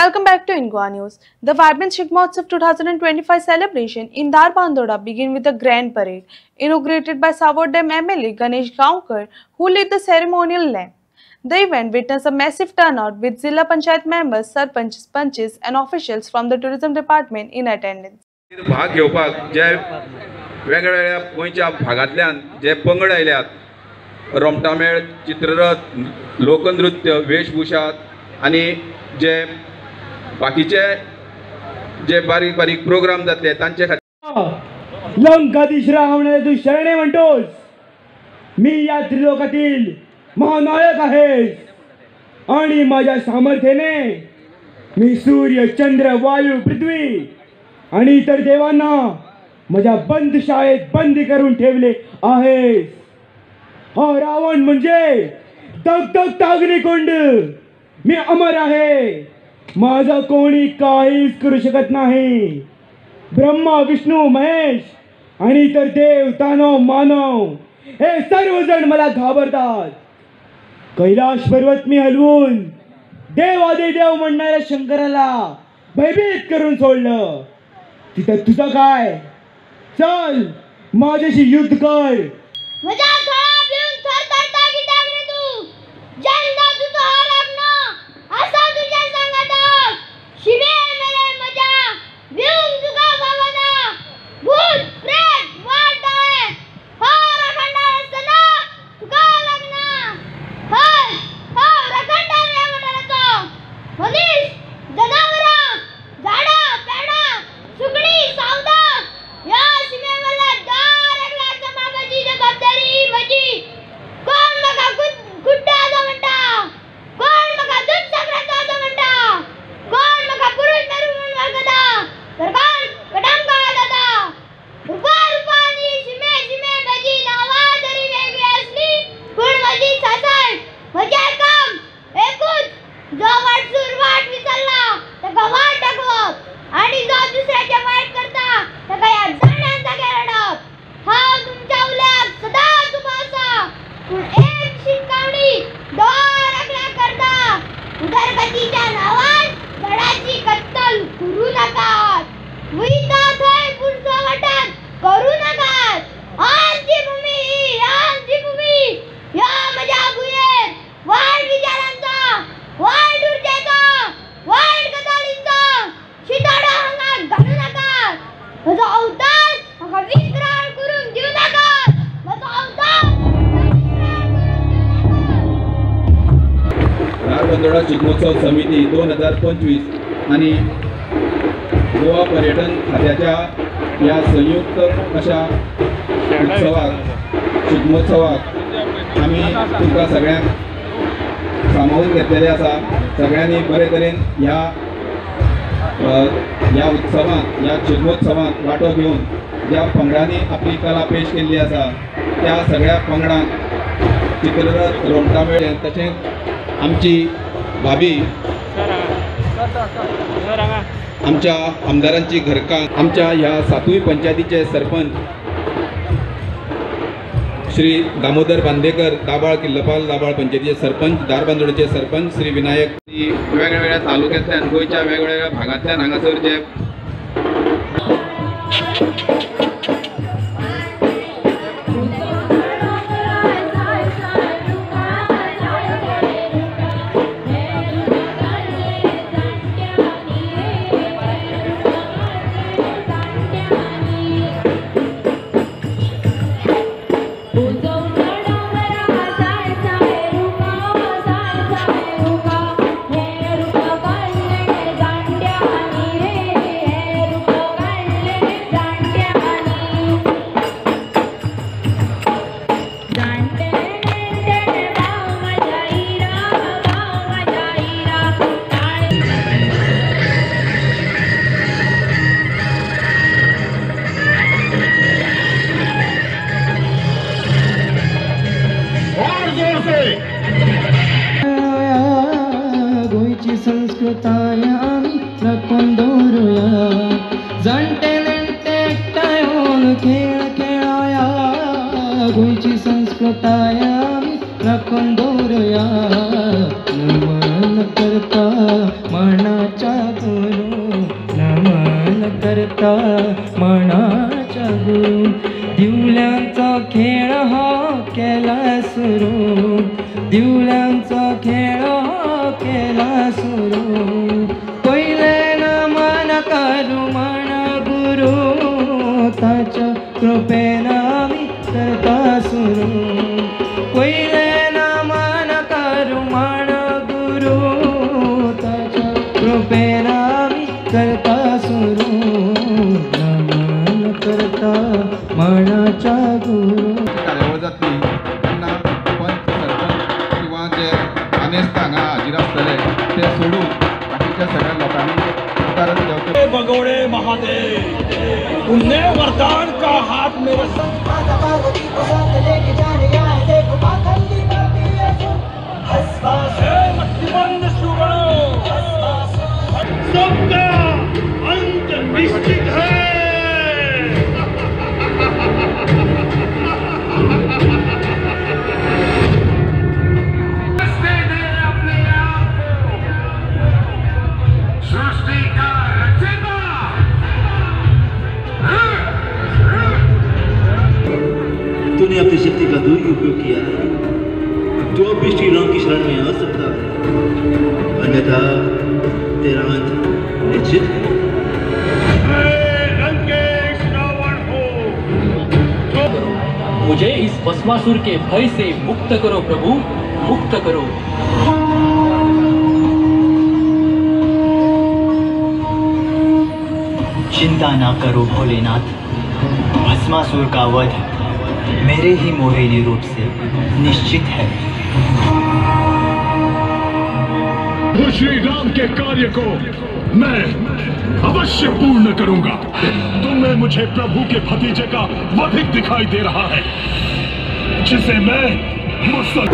Welcome back to Ingwa News. The vibrant Shikmotsav 2025 celebration in Dharbandoda began with a grand parade, inaugurated by Savordam MLA Ganesh Gaonkar, who led the ceremonial lamp. The event witnessed a massive turnout with Zilla Panchayat members, sarpanches, panches and officials from the tourism department in attendance. भाग घेवपाक जे वेगवेगळ्या गोंयच्या भागांतल्यान जे पंगड आयल्यात रोमटामेळ, चित्ररथ, लोकनृत्य, वेशभूषा आनी जे बाकीचे जे बारीक बारीक प्रोग्राम जातले तांचे खातीर लंकाधीश रावणाला तू शरणे म्हणतोस. मी या त्रिलोकातील महानायक आहे आणि माझ्या सामर्थ्याने मी सूर्य, चंद्र, वायू, पृथ्वी आणि इतर देवांना माझ्या बंदशाळेत बंदी करून ठेवले आहे. हा रावण म्हणजे दगदगता अग्निकुंड. मी अमर आहे. माझा कोणी काहीच करू शकत नाही. ब्रह्मा, विष्णू, महेश आणि इतर देव, दानव, मानव हे सर्वजण मला घाबरतात. कैलाश पर्वत मी हलवून देवादिदेव म्हणणाऱ्या शंकराला भयभीत करून सोडलं. तिथं तुझं काय? चल माझ्याशी युद्ध कर. धारबांदोडा शिगमोत्सव समिती 2025 आणि गोवा पर्यटन खात्याच्या या संयुक्त अशा उत्सवाक शिगमोत्सवाक आम्ही तुमकां सगळ्यांक सामावून घेतलेले आसा. सगळ्यांनी बरे तरेन ह्या उत्सवात, या शिगमोत्सवात वांटो घेवन ज्या पंगडांनी आपली कला पेश केल्ली आसा त्या सगळ्या पंगडांक चित्ररथ, रोमटामेळ तशेंच आमची भाभी, आमच्या आमदारांची घरकां, आमच्या ह्या सातूय पंचायतीचे सरपंच श्री दामोदर बांदेकर, दाबाळ किल्लपाल दाबाळ पंचायतीचे सरपंच, धारबांदोडेचे सरपंच श्री विनायक, वेगवेगळ्या तालुक्यांतल्यान गोंयच्या वेगवेगळ्या भागांतल्यान हांगासर जे गोयची संस्कृताय आमी राखून दवरुया. जाणटे नेणटे एकठांय येवन खेळ खेळया. गोयची संस्कृताय आमी राखून दवरुया. नमन करता मनाचा गुरु, नमन करता मनाचा गुरु. दिवल्यांचा खेळ हा केला सुरू, दिवल्यांचा खेळ हा केला सुरू. पहिले नमन करू मन गुरु, ताच्या कृपेनं आम्ही करता सुरू. पहिले नमन करू मन गुरु, ताच्या कृपेनं आम्ही करता सुरू. नमन करता मनाचा गुरु. कार्यावळ जातली तेन्ना पंच सरपंच किंवा जे आनेस्त हांगा हाजीर आसतले ते सोडून बाकीच्या सगळ्या लोकांनी उदाहरण घेवचें. भगोड़े महादेव, पुण्य वरदान का हाथ मेरे सबका अंत निश्चित है. तूने अपनी शक्ति का दुरुपयोग किया है, तू अब भी श्री राम की शरण में आ सकता है, अन्यथा तेरा अंत निश्चित है. मुझे इस भस्मासुर के भय से मुक्त करो प्रभु, मुक्त करो. चिंता ना करो भोलेनाथ, भस्मासुर का वध मेरे ही मोहिनी रूप से निश्चित है. श्री राम के कार्य को मैं अवश्य पूर्ण करूंगा. तुम्हें मुझे प्रभु के भतीजे का वधिक दिखाई दे रहा है, जिसे मैं मुसल